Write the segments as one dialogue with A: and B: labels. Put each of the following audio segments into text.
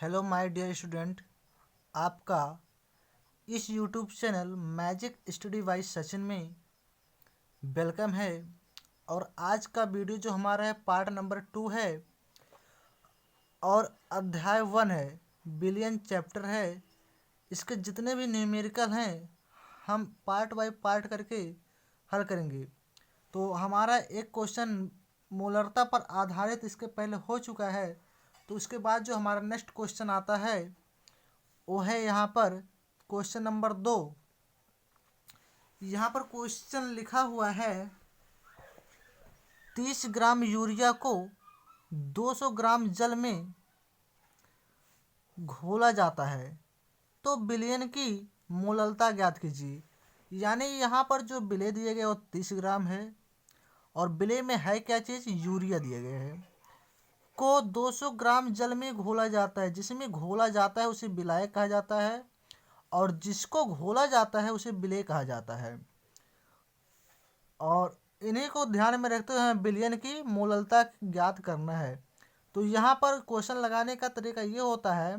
A: Hello my dear student, आपका इस YouTube channel magic study bye Sachin में वेलकम है। और आज का वीडियो जो हमारा है पार्ट नंबर 2 है और अध्याय 1 है, बिलियन चैप्टर है। इसके जितने भी न्यूमेरिकल हैं हम पार्ट बाय पार्ट करके हल करेंगे। तो हमारा एक क्वेश्चन मोलरता पर आधारित इसके पहले हो चुका है। तो उसके बाद जो हमारा नेक्स्ट क्वेश्चन आता है वो है यहाँ पर क्वेश्चन नंबर 2। यहाँ पर क्वेश्चन लिखा हुआ है 30 ग्राम यूरिया को 200 ग्राम जल में घोला जाता है तो विलयन की मोललता ज्ञात कीजिए। यानी यहाँ पर जो विलय दिए गए वो 30 ग्राम है और विलय में है क्या चीज़, यूरिया दिए गए हैं को 200 ग्राम जल में घोला जाता है। जिसमें घोला जाता है उसे विलायक कहा जाता है और जिसको घोला जाता है उसे विलेय कहा जाता है। और इन्हीं को ध्यान में रखते हुए हमें विलयन की मोललता ज्ञात करना है। तो यहाँ पर क्वेश्चन लगाने का तरीका ये होता है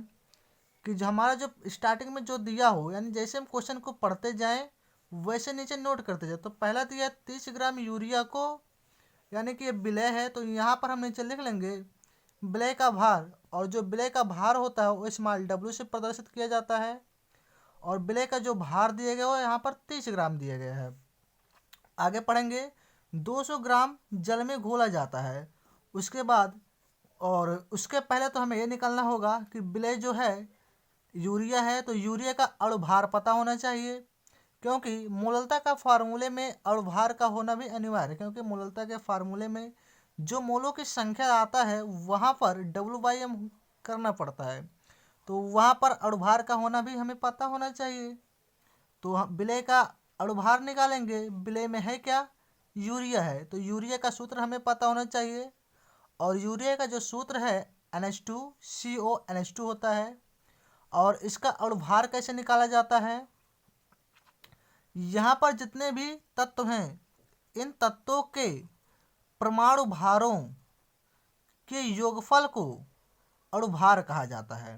A: कि जो हमारा जो स्टार्टिंग में जो दिया हो, यानी जैसे हम क्वेश्चन को पढ़ते जाएं वैसे नीचे नोट करते जाए। तो पहला दिया 30 ग्राम यूरिया को, यानी कि ये विलय है, तो यहाँ पर हम नीचे लिख लेंगे विलय का भार। और जो विलय का भार होता है वो स्मॉल w से प्रदर्शित किया जाता है और विलय का जो भार दिए गए हो यहाँ पर 30 ग्राम दिए गए हैं। आगे पढ़ेंगे 200 ग्राम जल में घोला जाता है। उसके बाद और उसके पहले तो हमें ये निकालना होगा कि विलय जो है यूरिया है तो यूरिया का अणुभार पता होना चाहिए, क्योंकि मोललता का फार्मूले में अणुभार का होना भी अनिवार्य है। क्योंकि मोललता के फार्मूले में जो मोलों की संख्या आता है वहाँ पर W/m करना पड़ता है, तो वहाँ पर अणुभार का होना भी हमें पता होना चाहिए। तो विलय का अणुभार निकालेंगे, विलय में है क्या, यूरिया है, तो यूरिया का सूत्र हमें पता होना चाहिए। और यूरिया का जो सूत्र है NH2CO होता है। और इसका अणुभार कैसे निकाला जाता है, यहाँ पर जितने भी तत्व हैं इन तत्वों के परमाणु भारों के योगफल को अणुभार कहा जाता है।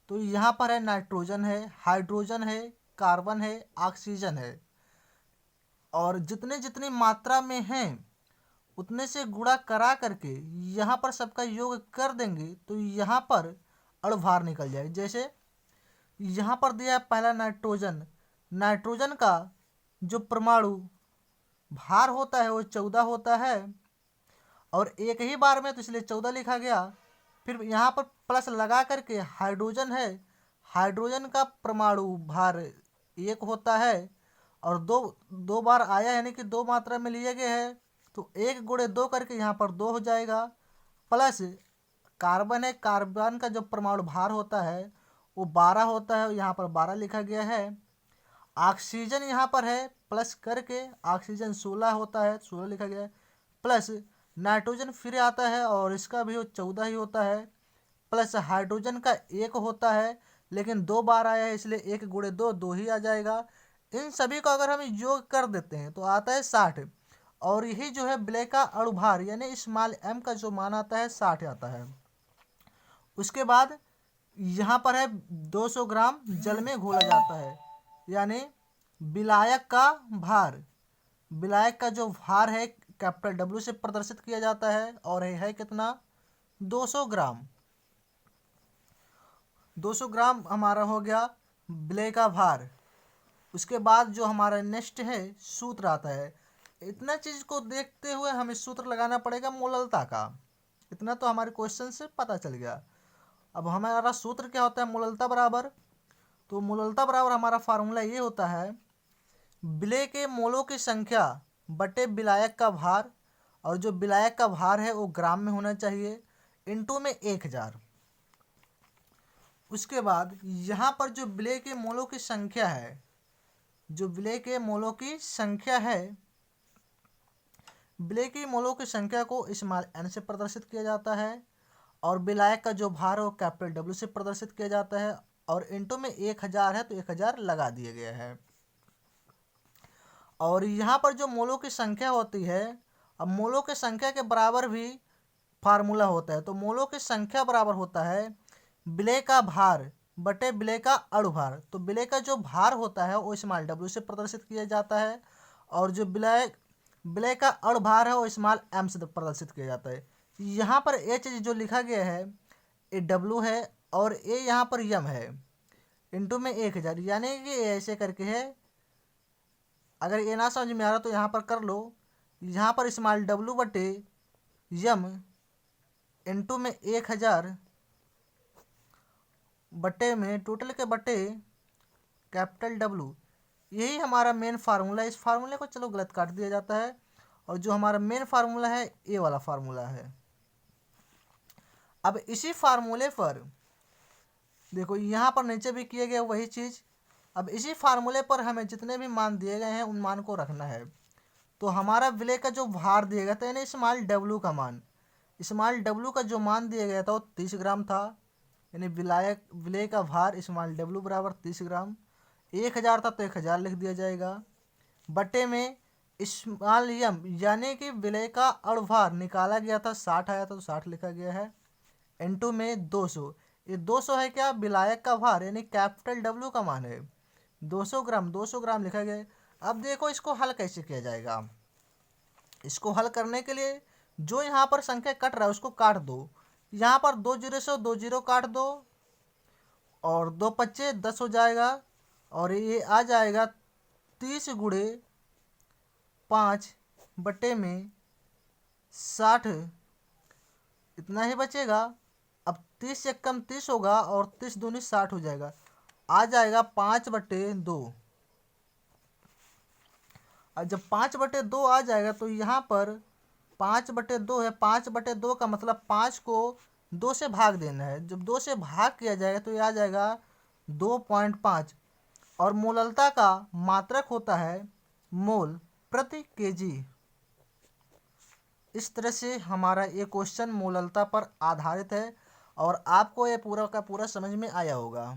A: तो यहाँ पर है नाइट्रोजन है, हाइड्रोजन है, कार्बन है, ऑक्सीजन है। और जितने जितनी मात्रा में हैं उतने से गुणा करा करके यहाँ पर सबका योग कर देंगे तो यहाँ पर अणुभार निकल जाए। जैसे यहाँ पर दिया है पहला नाइट्रोजन, नाइट्रोजन का जो परमाणु भार होता है वो 14 होता है और एक ही बार में, तो इसलिए 14 लिखा गया। फिर यहाँ पर प्लस लगा करके हाइड्रोजन है, हाइड्रोजन का परमाणु भार 1 होता है और दो बार आया, यानी कि 2 मात्रा में लिए गए हैं, तो 1 गुणे 2 करके यहाँ पर 2 हो जाएगा। प्लस कार्बन है, कार्बन का जो परमाणु भार होता है वो 12 होता है, यहाँ पर 12 लिखा गया है। ऑक्सीजन यहाँ पर है, प्लस करके ऑक्सीजन 16 होता है, 16 लिखा गया है। प्लस नाइट्रोजन फिर आता है और इसका भी 14 ही होता है। प्लस हाइड्रोजन का 1 होता है लेकिन 2 बार आया है इसलिए 1 गुणे 2 2 ही आ जाएगा। इन सभी को अगर हम योग कर देते हैं तो आता है 60। और यही जो है विलय का अणुभार यानी स्मॉल m का जो मान आता है 60 आता है। उसके बाद यहाँ पर है 200 ग्राम जल में घोला जाता है, यानी विलायक का भार, विलायक का जो भार है कैपिटल W से प्रदर्शित किया जाता है और है कितना, 200 ग्राम। 200 ग्राम हमारा हो गया विलय का भार। उसके बाद जो हमारा नेक्स्ट है सूत्र आता है। इतना चीज़ को देखते हुए हमें सूत्र लगाना पड़ेगा मोललता का, इतना तो हमारे क्वेश्चन से पता चल गया। अब हमारा सूत्र क्या होता है मोललता बराबर, तो मोललता बराबर हमारा फार्मूला ये होता है विलय के मोलों की संख्या बटे विलायक का भार, और जो विलायक का भार है वो ग्राम में होना चाहिए, इनटू में 1000। उसके बाद यहाँ पर जो विलय के मोलों की संख्या है, जो विलय के मोलों की संख्या है, विलय की मोलों की संख्या को स्मॉल n से प्रदर्शित किया जाता है और विलायक का जो भार है वो कैपिटल W से प्रदर्शित किया जाता है और इनटू में 1000 है तो 1000 लगा दिए गए हैं। और यहाँ पर जो मोलों की संख्या होती है, अब मोलों की संख्या के बराबर भी फार्मूला होता है। तो मोलों की संख्या बराबर होता है विलेय का भार बटे विलेय का अणुभार। तो विलेय का जो भार होता है वो स्मॉल डब्ल्यू से प्रदर्शित किया जाता है, और जो विलेय विलेय का अणुभार है वो स्मॉल एम से प्रदर्शित किया जाता है। यहाँ पर ए चीज जो लिखा गया है ये डब्ल्यू है और ए यहाँ पर यम है, इंटू में 1000, यानी कि ये ऐसे करके है। अगर ये ना समझ में आ रहा तो यहाँ पर कर लो। यहाँ पर स्मॉल डब्ल्यू बटे यम इंटू में 1000 बटे में टोटल के बटे कैपिटल डब्ल्यू, यही हमारा मेन फार्मूला है। इस फार्मूले को चलो गलत काट दिया जाता है, और जो हमारा मेन फार्मूला है ये वाला फार्मूला है। अब इसी फार्मूले पर देखो यहाँ पर नीचे भी किए गए वही चीज़। अब इसी फार्मूले पर हमें जितने भी मान दिए गए हैं उन मान को रखना है। तो हमारा विलेय का जो भार दिया गया था यानी स्मॉल डब्ल्यू का मान, स्मॉल डब्ल्यू का जो मान दिया गया था वो 30 ग्राम था, यानी विलेय का भार स्मॉल डब्ल्यू बराबर 30 ग्राम। 1000 था तो 1000 लिख दिया जाएगा, बटे में स्मॉल यम यानी कि विलेय का अणुभार निकाला गया था 60 आया था तो 60 लिखा गया है, इंटू में 200। ये 200 है क्या, विलायक का भार यानी कैपिटल डब्ल्यू का मान है 200 ग्राम, 200 ग्राम लिखा गया है। अब देखो इसको हल कैसे किया जाएगा। इसको हल करने के लिए जो यहाँ पर संख्या कट रहा है उसको काट दो। यहाँ पर 2 जीरो से 2 जीरो काट दो, और 2 पच्चे 10 हो जाएगा, और ये आ जाएगा 30 गुणे 5 बटे में 60, इतना ही बचेगा। अब 30 से कम 30 होगा और 30 दूनी 60 हो जाएगा, आ जाएगा 5/2। और जब 5/2 आ जाएगा तो यहाँ पर 5/2 है, 5/2 का मतलब 5 को 2 से भाग देना है। जब 2 से भाग किया जाएगा तो ये आ जाएगा 2.5, और मोललता का मात्रक होता है मोल प्रति केजी। इस तरह से हमारा ये क्वेश्चन मोललता पर आधारित है, और आपको ये पूरा का पूरा समझ में आया होगा।